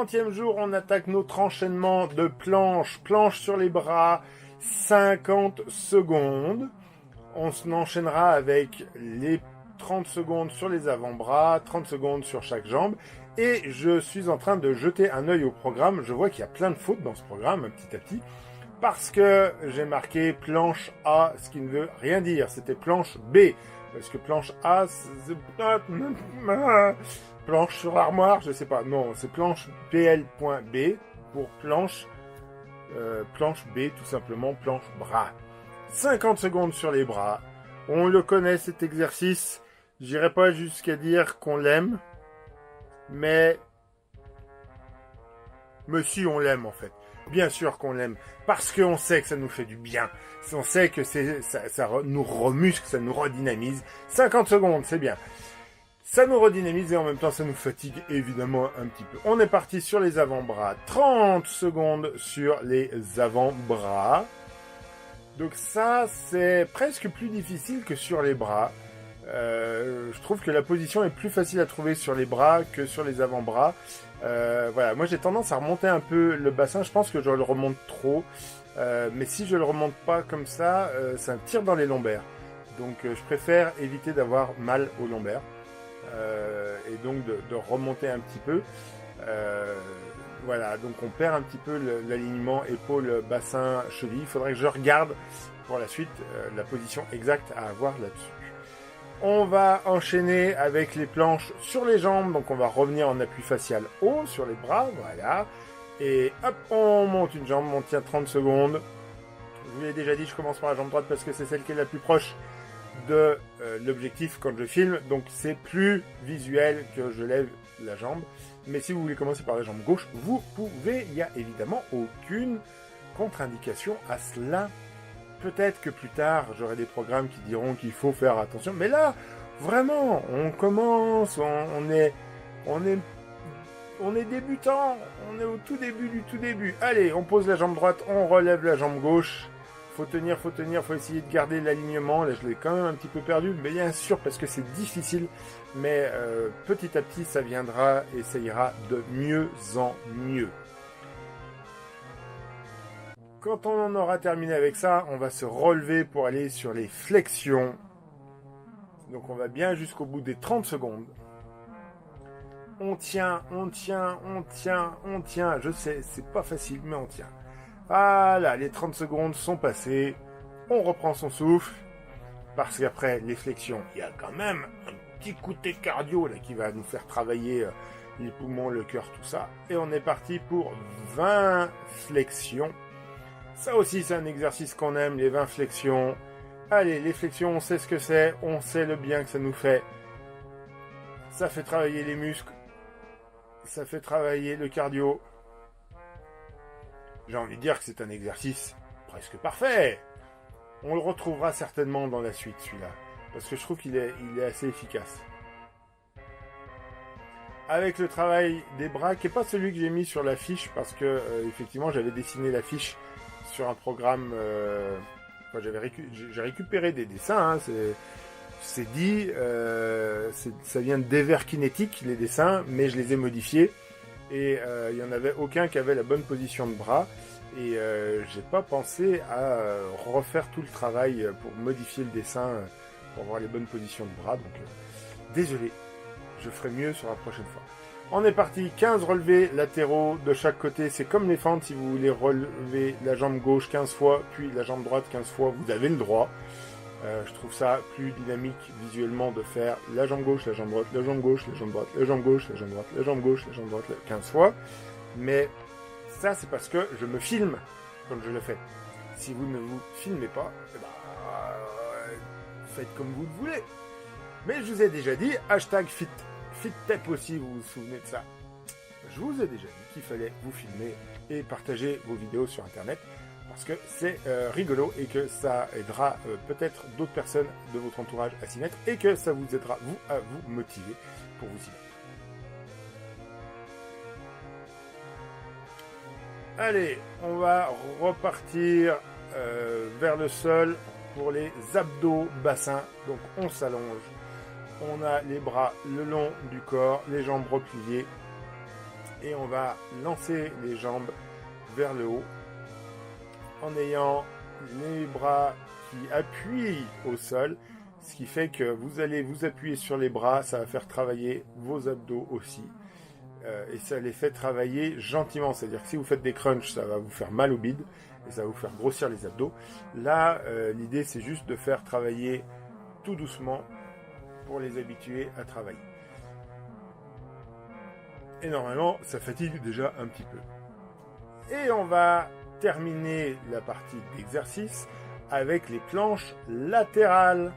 40e jour, on attaque notre enchaînement de planches. Planches sur les bras, 50 secondes. On enchaînera avec les 30 secondes sur les avant-bras, 30 secondes sur chaque jambe. Et je suis en train de jeter un œil au programme. Je vois qu'il y a plein de fautes dans ce programme, petit à petit. Parce que j'ai marqué planche A, ce qui ne veut rien dire. C'était planche B. Parce que planche A, c'est... planche sur armoire, je sais pas. Non, c'est planche PL.B pour planche B, tout simplement, planche bras. 50 secondes sur les bras. On le connaît, cet exercice. J'irai pas jusqu'à dire qu'on l'aime. Mais si, on l'aime, en fait. Bien sûr qu'on l'aime. Parce qu'on sait que ça nous fait du bien. On sait que ça nous remuscle, ça nous redynamise. 50 secondes, c'est bien. Ça nous redynamise et en même temps, ça nous fatigue évidemment un petit peu. On est parti sur les avant-bras. 30 secondes sur les avant-bras. Donc ça, c'est presque plus difficile que sur les bras. Je trouve que la position est plus facile à trouver sur les bras que sur les avant-bras. Voilà, moi j'ai tendance à remonter un peu le bassin. Je pense que je le remonte trop. Mais si je le remonte pas comme ça, ça tire dans les lombaires. Donc je préfère éviter d'avoir mal aux lombaires. Et donc de remonter un petit peu. Voilà, donc on perd un petit peu l'alignement épaule, bassin, cheville. Il faudrait que je regarde pour la suite la position exacte à avoir là-dessus. On va enchaîner avec les planches sur les jambes. Donc on va revenir en appui facial haut sur les bras. Voilà. Et hop, on monte une jambe, on tient 30 secondes. Je vous l'ai déjà dit, je commence par la jambe droite parce que c'est celle qui est la plus proche de l'objectif quand je filme. Donc c'est plus visuel que je lève la jambe. Mais si vous voulez commencer par la jambe gauche, vous pouvez. Il n'y a évidemment aucune contre-indication à cela. Peut-être que plus tard, j'aurai des programmes qui diront qu'il faut faire attention. Mais là, vraiment, on commence, on est débutant. On est au tout début du tout début. Allez, on pose la jambe droite, on relève la jambe gauche. Faut tenir, faut essayer de garder l'alignement. Là, je l'ai quand même un petit peu perdu, mais bien sûr, parce que c'est difficile. Mais petit à petit, ça viendra et ça ira de mieux en mieux. Quand on en aura terminé avec ça, on va se relever pour aller sur les flexions. Donc on va bien jusqu'au bout des 30 secondes. On tient. Je sais, c'est pas facile, mais on tient. Voilà, les 30 secondes sont passées. On reprend son souffle. Parce qu'après, les flexions, il y a quand même un petit coup de cardio là, qui va nous faire travailler les poumons, le cœur, tout ça. Et on est parti pour 20 flexions. Ça aussi, c'est un exercice qu'on aime, les 20 flexions. Allez, les flexions, on sait ce que c'est. On sait le bien que ça nous fait. Ça fait travailler les muscles. Ça fait travailler le cardio. J'ai envie de dire que c'est un exercice presque parfait. On le retrouvera certainement dans la suite, celui-là. Parce que je trouve qu'il est assez efficace. Avec le travail des bras, qui n'est pas celui que j'ai mis sur la fiche, parce que, effectivement, j'avais dessiné la fiche sur un programme... j'ai récupéré des dessins, hein, c'est dit, ça vient d'Everkinetic, les dessins, mais je les ai modifiés. Et il n'y en avait aucun qui avait la bonne position de bras. Et j'ai pas pensé à refaire tout le travail pour modifier le dessin, pour avoir les bonnes positions de bras. Donc désolé, je ferai mieux sur la prochaine fois. On est parti, 15 relevés latéraux de chaque côté. C'est comme les fentes, si vous voulez relever la jambe gauche 15 fois, puis la jambe droite 15 fois, vous avez le droit. Je trouve ça plus dynamique visuellement de faire la jambe gauche, la jambe droite, la jambe gauche, la jambe droite, la jambe gauche, la jambe droite, la jambe gauche, la jambe droite, 15 fois. Mais ça, c'est parce que je me filme quand je le fais. Si vous ne vous filmez pas, faites comme vous le voulez. Mais je vous ai déjà dit, hashtag FitTep aussi, vous vous souvenez de ça. Je vous ai déjà dit qu'il fallait vous filmer et partager vos vidéos sur Internet. Parce que c'est rigolo et que ça aidera peut-être d'autres personnes de votre entourage à s'y mettre et que ça vous aidera, vous, à vous motiver pour vous y mettre. Allez, on va repartir vers le sol pour les abdos bassins. Donc on s'allonge, on a les bras le long du corps, les jambes repliées. et on va lancer les jambes vers le haut en ayant les bras qui appuient au sol, ce qui fait que vous allez vous appuyer sur les bras, ça va faire travailler vos abdos aussi. Et ça les fait travailler gentiment, c'est-à-dire que si vous faites des crunchs, ça va vous faire mal au bide et ça va vous faire grossir les abdos. Là, l'idée c'est juste de faire travailler tout doucement pour les habituer à travailler. Et normalement, ça fatigue déjà un petit peu. Et on va terminer la partie d'exercice avec les planches latérales.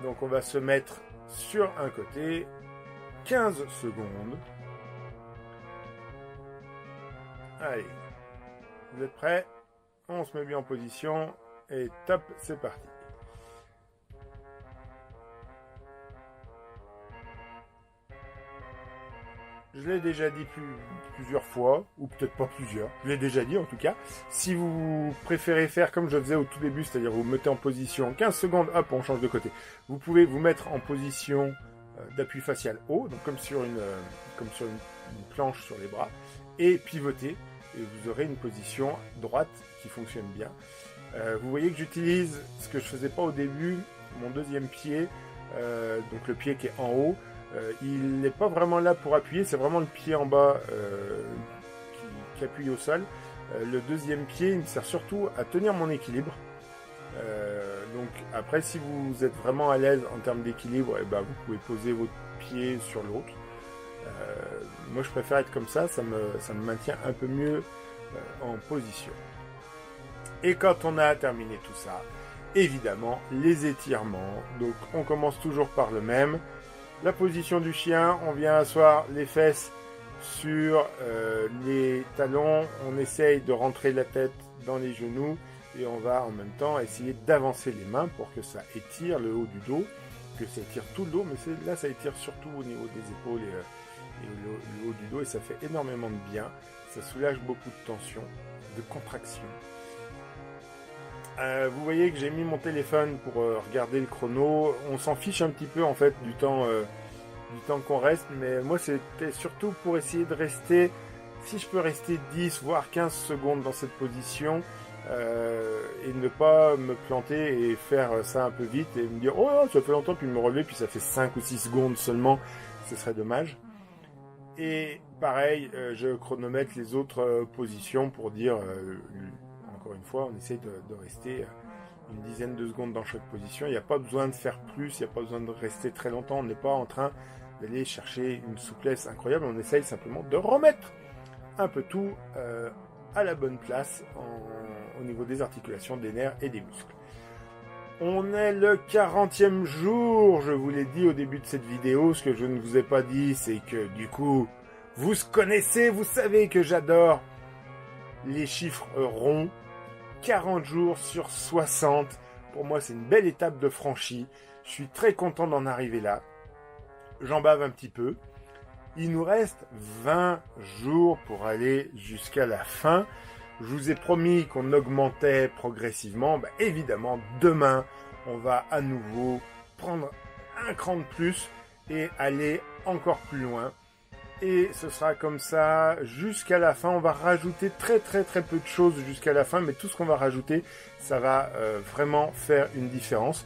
Donc on va se mettre sur un côté, 15 secondes. Allez, vous êtes prêts? On se met bien en position et top, c'est parti. Je l'ai déjà dit plusieurs fois, ou peut-être pas plusieurs. Je l'ai déjà dit en tout cas. Si vous préférez faire comme je faisais au tout début, c'est-à-dire vous mettez en position 15 secondes, hop, on change de côté. Vous pouvez vous mettre en position d'appui facial haut, donc comme sur une planche sur les bras, et pivoter, et vous aurez une position droite qui fonctionne bien. Vous voyez que j'utilise ce que je faisais pas au début, mon deuxième pied, donc le pied qui est en haut. Il n'est pas vraiment là pour appuyer, c'est vraiment le pied en bas qui appuie au sol. Le deuxième pied, il me sert surtout à tenir mon équilibre. Donc après, si vous êtes vraiment à l'aise en termes d'équilibre, eh ben, vous pouvez poser votre pied sur l'autre. Moi, je préfère être comme ça me maintient un peu mieux en position. Et quand on a terminé tout ça, évidemment, les étirements. Donc on commence toujours par le même. La position du chien, on vient asseoir les fesses sur les talons, on essaye de rentrer la tête dans les genoux et on va en même temps essayer d'avancer les mains pour que ça étire le haut du dos, que ça étire tout le dos, mais là ça étire surtout au niveau des épaules et le haut du dos et ça fait énormément de bien, ça soulage beaucoup de tension, de contraction. Vous voyez que j'ai mis mon téléphone pour regarder le chrono. On s'en fiche un petit peu en fait du temps qu'on reste, mais moi c'était surtout pour essayer de rester, si je peux rester 10 voire 15 secondes dans cette position et ne pas me planter et faire ça un peu vite et me dire oh ça fait longtemps puis me relever puis ça fait 5 ou 6 secondes seulement, ce serait dommage. Et pareil, je chronomètre les autres positions pour dire encore une fois, on essaie de rester une dizaine de secondes dans chaque position. Il n'y a pas besoin de faire plus, il n'y a pas besoin de rester très longtemps. On n'est pas en train d'aller chercher une souplesse incroyable. On essaye simplement de remettre un peu tout à la bonne place au niveau des articulations, des nerfs et des muscles. On est le 40e jour, je vous l'ai dit au début de cette vidéo. Ce que je ne vous ai pas dit, c'est que du coup, vous connaissez, vous savez que j'adore les chiffres ronds. 40 jours sur 60, pour moi c'est une belle étape de franchie. Je suis très content d'en arriver là. J'en bave un petit peu. Il nous reste 20 jours pour aller jusqu'à la fin. Je vous ai promis qu'on augmentait progressivement. Bah, évidemment, demain, on va à nouveau prendre un cran de plus et aller encore plus loin. Et ce sera comme ça jusqu'à la fin. On va rajouter très peu de choses jusqu'à la fin, mais tout ce qu'on va rajouter, ça va vraiment faire une différence.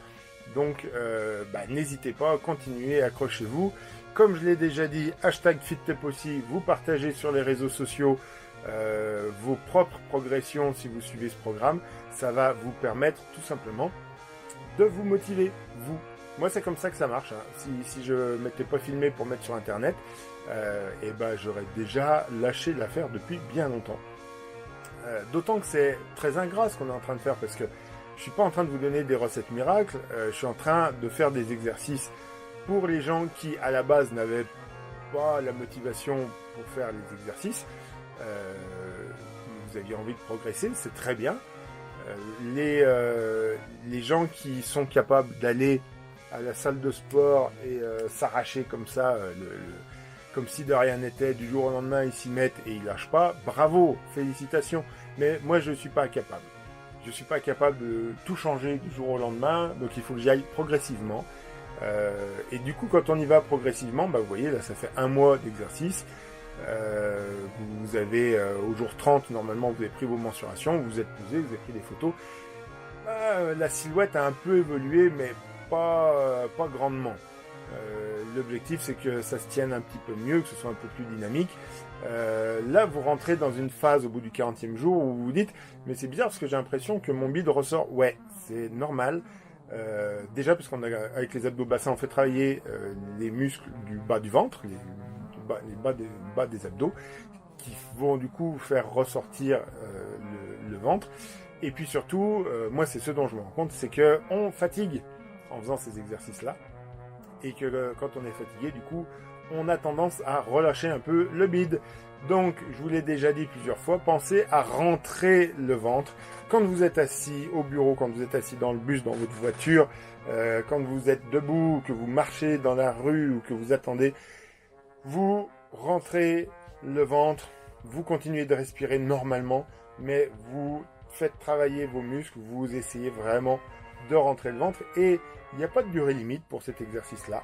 Donc n'hésitez pas, continuez, accrochez-vous. Comme je l'ai déjà dit, #FitTepOssi, vous partagez sur les réseaux sociaux vos propres progressions si vous suivez ce programme. Ça va vous permettre tout simplement de vous motiver, vous. Moi, c'est comme ça que ça marche. Hein. Si je ne m'étais pas filmé pour mettre sur Internet, j'aurais déjà lâché l'affaire depuis bien longtemps. D'autant que c'est très ingrat ce qu'on est en train de faire, parce que je suis pas en train de vous donner des recettes miracles. Je suis en train de faire des exercices pour les gens qui, à la base, n'avaient pas la motivation pour faire les exercices. Vous aviez envie de progresser, c'est très bien. Les gens qui sont capables d'aller à la salle de sport et s'arracher comme ça, comme si de rien n'était, du jour au lendemain ils s'y mettent et ils lâchent pas, bravo, félicitations, mais moi je suis pas capable. Je suis pas capable de tout changer du jour au lendemain, donc il faut que j'y aille progressivement. Et du coup quand on y va progressivement, vous voyez là ça fait un mois d'exercice, Vous avez au jour 30, normalement, vous avez pris vos mensurations, vous êtes posé, vous avez pris des photos. La silhouette a un peu évolué, mais pas grandement. L'objectif, c'est que ça se tienne un petit peu mieux, que ce soit un peu plus dynamique. Là, vous rentrez dans une phase au bout du 40e jour où vous vous dites, mais c'est bizarre parce que j'ai l'impression que mon bide ressort. Ouais, c'est normal. Déjà, parce qu'avec les abdos bassins, on fait travailler les muscles du bas du ventre, les bas des abdos, qui vont du coup faire ressortir le ventre. Et puis surtout, moi, c'est ce dont je me rends compte, c'est que on fatigue en faisant ces exercices-là. Et que quand on est fatigué, du coup, on a tendance à relâcher un peu le bide. Donc, je vous l'ai déjà dit plusieurs fois, pensez à rentrer le ventre. Quand vous êtes assis au bureau, quand vous êtes assis dans le bus, dans votre voiture, quand vous êtes debout, que vous marchez dans la rue ou que vous attendez, vous rentrez le ventre, vous continuez de respirer normalement, mais vous faites travailler vos muscles, vous essayez vraiment de rentrer le ventre et il n'y a pas de durée limite pour cet exercice-là.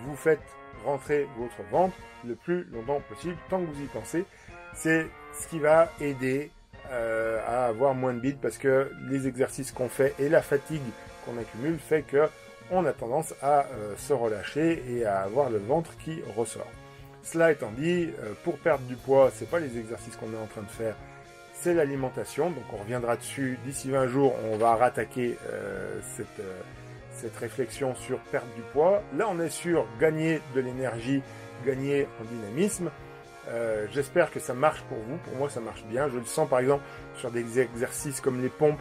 Vous faites rentrer votre ventre le plus longtemps possible, tant que vous y pensez. C'est ce qui va aider à avoir moins de bide parce que les exercices qu'on fait et la fatigue qu'on accumule fait que on a tendance à se relâcher et à avoir le ventre qui ressort. Cela étant dit, pour perdre du poids, c'est pas les exercices qu'on est en train de faire, c'est l'alimentation. Donc on reviendra dessus d'ici 20 jours, on va rattaquer cette réflexion sur perdre du poids. Là, on est sur gagner de l'énergie, gagner en dynamisme. J'espère que ça marche pour vous. Pour moi, ça marche bien. Je le sens par exemple sur des exercices comme les pompes.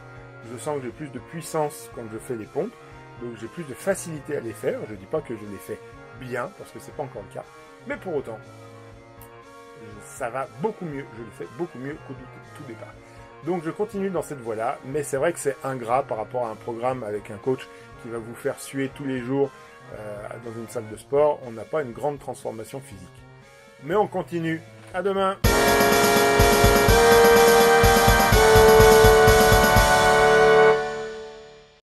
Je sens que j'ai plus de puissance quand je fais les pompes. Donc j'ai plus de facilité à les faire. Je ne dis pas que je les fais bien, parce que c'est pas encore le cas. Mais pour autant, ça va beaucoup mieux. Je le fais beaucoup mieux qu'au tout départ. Donc je continue dans cette voie-là, mais c'est vrai que c'est ingrat par rapport à un programme avec un coach qui va vous faire suer tous les jours dans une salle de sport. On n'a pas une grande transformation physique. Mais on continue. À demain!